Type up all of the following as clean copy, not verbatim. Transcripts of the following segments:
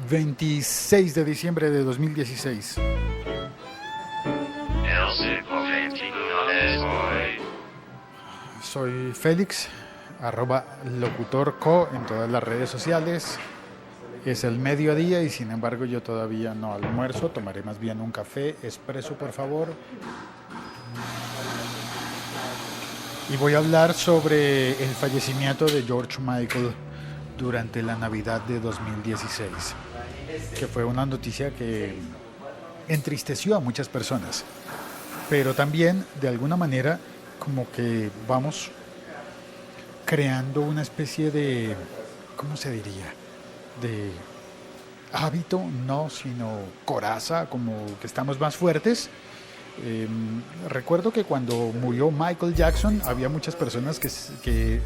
26 de diciembre de 2016. Soy Félix, @locutorco en todas las redes sociales. Es el mediodía y sin embargo yo todavía no almuerzo, tomaré más bien un café expreso, por favor. Y voy a hablar sobre el fallecimiento de George Michael durante la Navidad de 2016, que fue una noticia que entristeció a muchas personas, pero también de alguna manera como que vamos creando una especie de, ¿cómo se diría?, de hábito, no, sino coraza, como que estamos más fuertes. Recuerdo que cuando murió Michael Jackson había muchas personas que se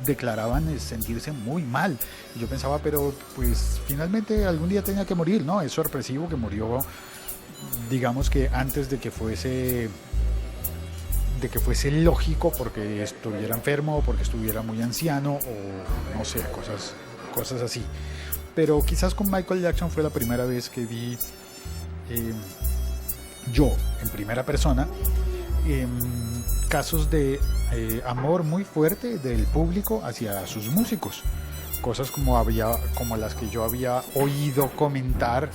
declaraban sentirse muy mal. Yo pensaba, pero pues finalmente algún día tenía que morir, ¿no? Es sorpresivo que murió, digamos que antes de que fuese lógico, porque estuviera enfermo o porque estuviera muy anciano o no sé, cosas así. Pero quizás con Michael Jackson fue la primera vez que vi yo en primera persona casos de amor muy fuerte del público hacia sus músicos, cosas como las que yo había oído comentar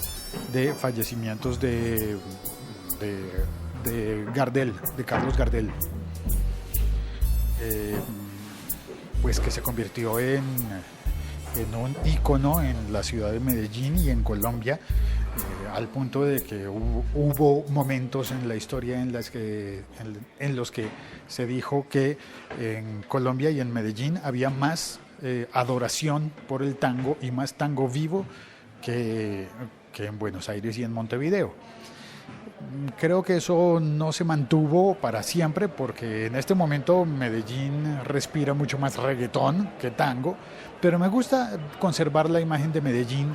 de fallecimientos de Gardel, de Carlos Gardel, pues que se convirtió en un ícono en la ciudad de Medellín y en Colombia, al punto de que hubo momentos en la historia en los que se dijo que en Colombia y en Medellín había más adoración por el tango y más tango vivo que en Buenos Aires y en Montevideo. Creo que eso no se mantuvo para siempre, porque en este momento Medellín respira mucho más reggaetón que tango, pero me gusta conservar la imagen de Medellín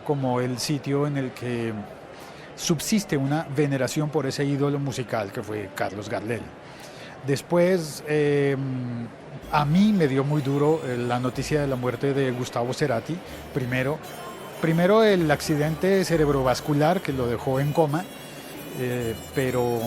como el sitio en el que subsiste una veneración por ese ídolo musical que fue Carlos Gardel. Después, a mí me dio muy duro la noticia de la muerte de Gustavo Cerati. Primero el accidente cerebrovascular que lo dejó en coma. Pero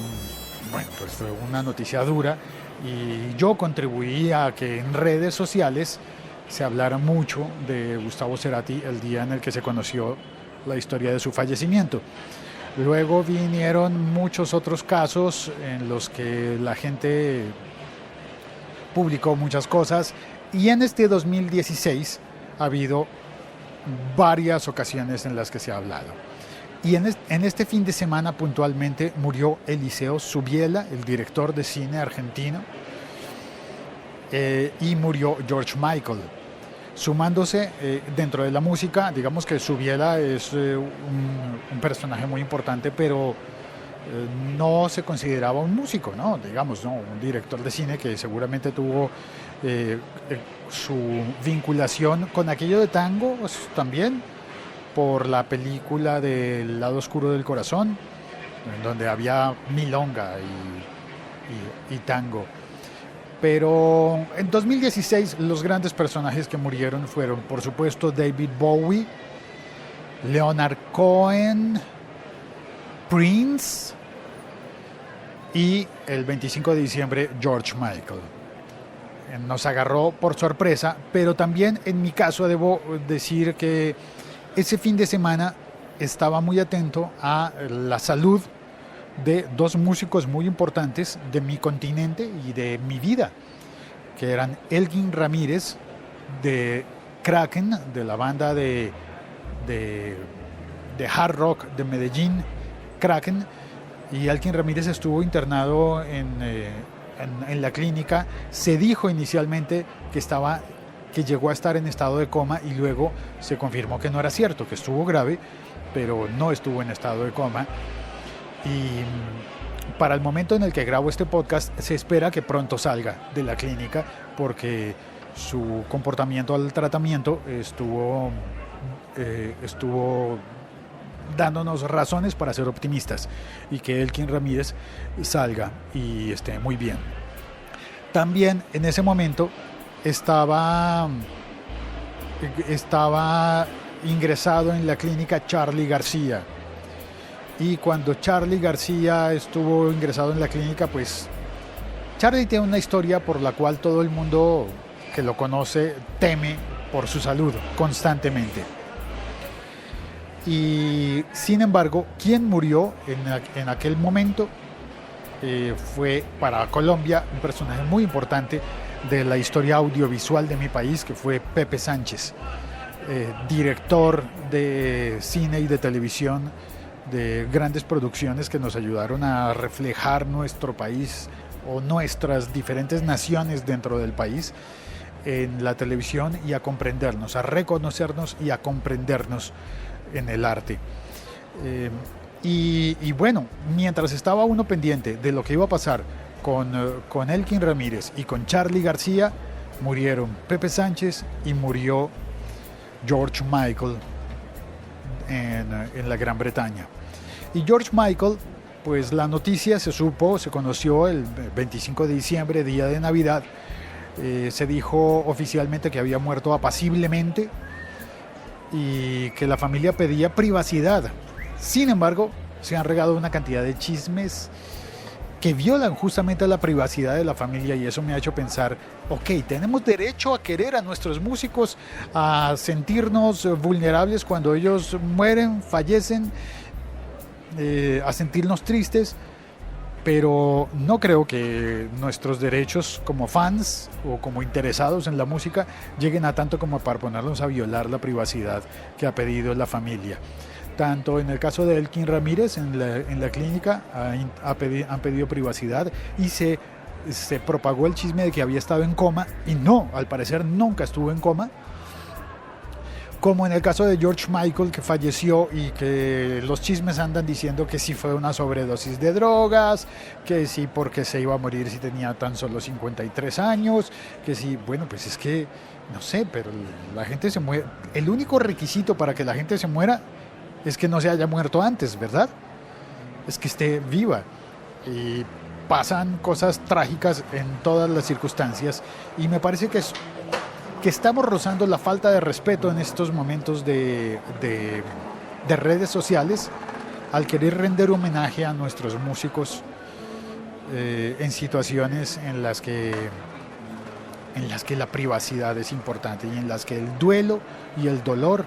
bueno, pues fue una noticia dura y yo contribuí a que en redes sociales se hablara mucho de Gustavo Cerati el día en el que se conoció la historia de su fallecimiento. Luego vinieron muchos otros casos en los que la gente publicó muchas cosas, y en este 2016 ha habido varias ocasiones en las que se ha hablado. Y en este fin de semana puntualmente murió Eliseo Subiela, el director de cine argentino, y murió George Michael. Sumándose dentro de la música, digamos que Subiela es un personaje muy importante, pero no se consideraba un músico, ¿no? Digamos, ¿no? Un director de cine que seguramente tuvo su vinculación con aquello de tango, pues, también por la película del lado oscuro del corazón, en donde había milonga y tango. Pero en 2016 los grandes personajes que murieron fueron, por supuesto, David Bowie, Leonard Cohen, Prince y el 25 de diciembre George Michael. Nos agarró por sorpresa, pero también en mi caso debo decir que ese fin de semana estaba muy atento a la salud de dos músicos muy importantes de mi continente y de mi vida, que eran Elgin Ramírez de Kraken, de la banda de hard rock de Medellín, Kraken. Y Elgin Ramírez estuvo internado en la clínica. Se dijo inicialmente que llegó a estar en estado de coma, y luego se confirmó que no era cierto, que estuvo grave, pero no estuvo en estado de coma. Y para el momento en el que grabo este podcast se espera que pronto salga de la clínica, porque su comportamiento al tratamiento estuvo dándonos razones para ser optimistas, y que Elgin Ramírez salga y esté muy bien. También en ese momento estaba ingresado en la clínica Charly García. Y cuando Charly García estuvo ingresado en la clínica, pues Charly tiene una historia por la cual todo el mundo que lo conoce teme por su salud constantemente. Y sin embargo, quien murió en aquel momento fue para Colombia un personaje muy importante de la historia audiovisual de mi país, que fue Pepe Sánchez, director de cine y de televisión de grandes producciones que nos ayudaron a reflejar nuestro país o nuestras diferentes naciones dentro del país en la televisión y a comprendernos, a reconocernos y a comprendernos en el arte. Y bueno, mientras estaba uno pendiente de lo que iba a pasar con Elkin Ramírez y con Charly García, murieron Pepe Sánchez y murió George Michael en la Gran Bretaña. Y George Michael, pues la noticia se conoció el 25 de diciembre, día de Navidad. Se dijo oficialmente que había muerto apaciblemente y que la familia pedía privacidad. Sin embargo, se han regado una cantidad de chismes que violan justamente la privacidad de la familia, y eso me ha hecho pensar, ok, tenemos derecho a querer a nuestros músicos, a sentirnos vulnerables cuando ellos mueren, fallecen, a sentirnos tristes, pero no creo que nuestros derechos como fans o como interesados en la música lleguen a tanto como para ponernos a violar la privacidad que ha pedido la familia. Tanto en el caso de Elkin Ramírez en la clínica han pedido privacidad y se propagó el chisme de que había estado en coma, y no, al parecer nunca estuvo en coma, como en el caso de George Michael, que falleció y que los chismes andan diciendo que sí fue una sobredosis de drogas, que sí porque se iba a morir si tenía tan solo 53 años, que sí, bueno, pues es que no sé, pero la gente se muere. El único requisito para que la gente se muera es que no se haya muerto antes, ¿verdad? Es que esté viva. Y pasan cosas trágicas en todas las circunstancias, y me parece que estamos rozando la falta de respeto en estos momentos de redes sociales al querer render homenaje a nuestros músicos en situaciones en las que la privacidad es importante y en las que el duelo y el dolor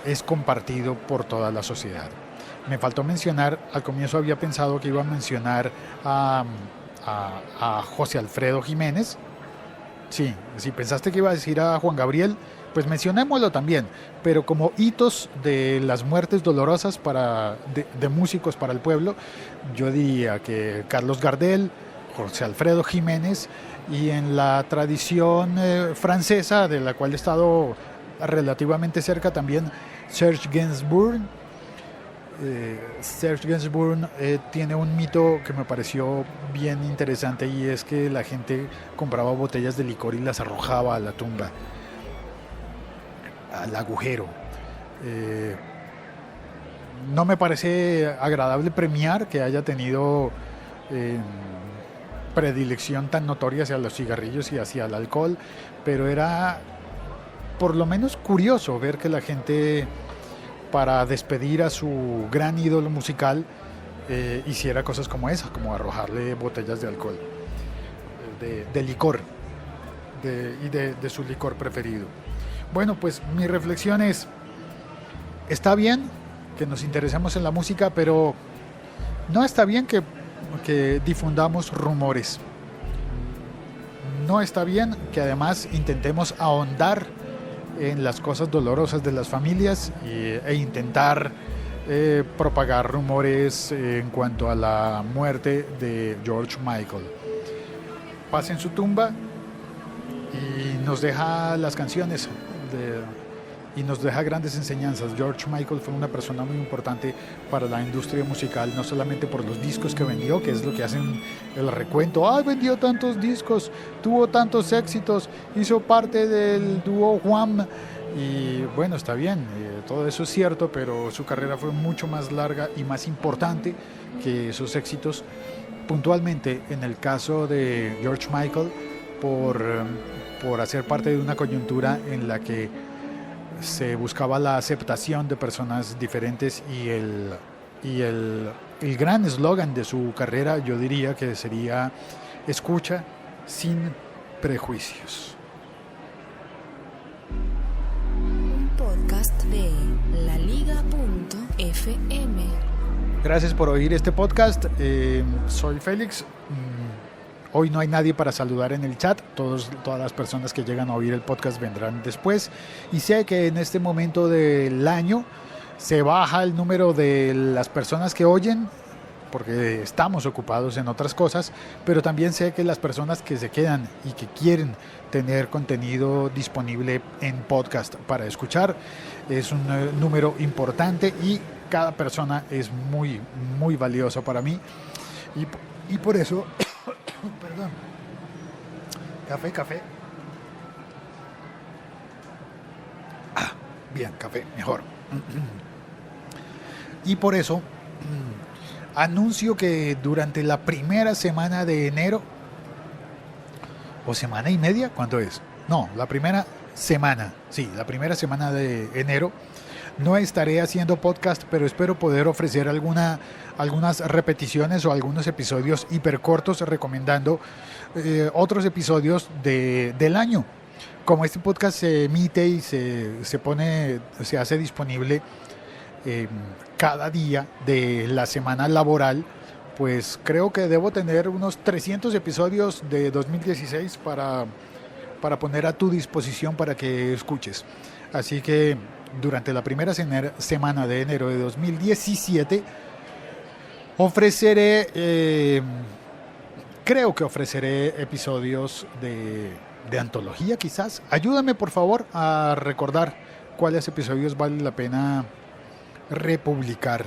es compartido por toda la sociedad. Me faltó mencionar, al comienzo había pensado que iba a mencionar a José Alfredo Jiménez. Sí, si pensaste que iba a decir a Juan Gabriel, pues mencionémoslo también, pero como hitos de las muertes dolorosas de músicos para el pueblo, yo diría que Carlos Gardel, José Alfredo Jiménez, y en la tradición francesa, de la cual he estado relativamente cerca también, Serge Gainsbourg. Serge Gainsbourg tiene un mito que me pareció bien interesante, y es que la gente compraba botellas de licor y las arrojaba a la tumba, al agujero. No me parece agradable premiar que haya tenido predilección tan notoria hacia los cigarrillos y hacia el alcohol, pero era por lo menos curioso ver que la gente, para despedir a su gran ídolo musical, hiciera cosas como esa, como arrojarle botellas de alcohol, de licor, de su licor preferido. Bueno, pues mi reflexión es, está bien que nos interesemos en la música, pero no está bien que difundamos rumores. No está bien que además intentemos ahondar en las cosas dolorosas de las familias e intentar propagar rumores en cuanto a la muerte de George Michael. Paz en su tumba, y nos deja las canciones y nos deja grandes enseñanzas. George Michael fue una persona muy importante para la industria musical, no solamente por los discos que vendió, que es lo que hacen el recuento. Vendió tantos discos, tuvo tantos éxitos, hizo parte del dúo Wham, y bueno, está bien, todo eso es cierto, pero su carrera fue mucho más larga y más importante que esos éxitos. Puntualmente, en el caso de George Michael, por hacer parte de una coyuntura en la que se buscaba la aceptación de personas diferentes y el gran eslogan de su carrera, yo diría que sería escucha sin prejuicios. Un podcast de laliga.fm. Gracias por oír este podcast. Soy Félix. Hoy no hay nadie para saludar en el chat. Todas las personas que llegan a oír el podcast vendrán después. Y sé que en este momento del año se baja el número de las personas que oyen porque estamos ocupados en otras cosas, pero también sé que las personas que se quedan y que quieren tener contenido disponible en podcast para escuchar es un número importante y cada persona es muy, muy valiosa para mí y por eso perdón, café bien, café, mejor. Y por eso anuncio que durante la primera semana de enero o semana y media, ¿cuánto es? No, la primera semana de enero no estaré haciendo podcast, pero espero poder ofrecer algunas repeticiones o algunos episodios hipercortos recomendando otros episodios del año. Como este podcast se emite y se hace disponible cada día de la semana laboral, pues creo que debo tener unos 300 episodios de 2016 para poner a tu disposición para que escuches. Así que durante la primera semana de enero de 2017 creo que ofreceré episodios de antología quizás. Ayúdame por favor a recordar cuáles episodios vale la pena republicar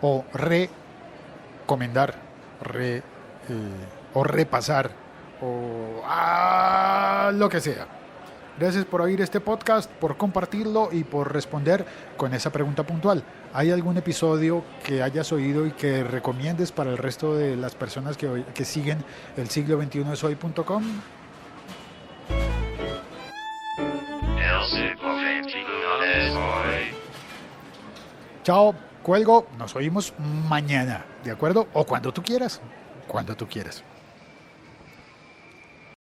o recomendar o repasar o lo que sea. Gracias por oír este podcast, por compartirlo y por responder con esa pregunta puntual. ¿Hay algún episodio que hayas oído y que recomiendes para el resto de las personas que siguen el siglo 21 es hoy.com? Chao, cuelgo, nos oímos mañana, ¿de acuerdo? O cuando tú quieras.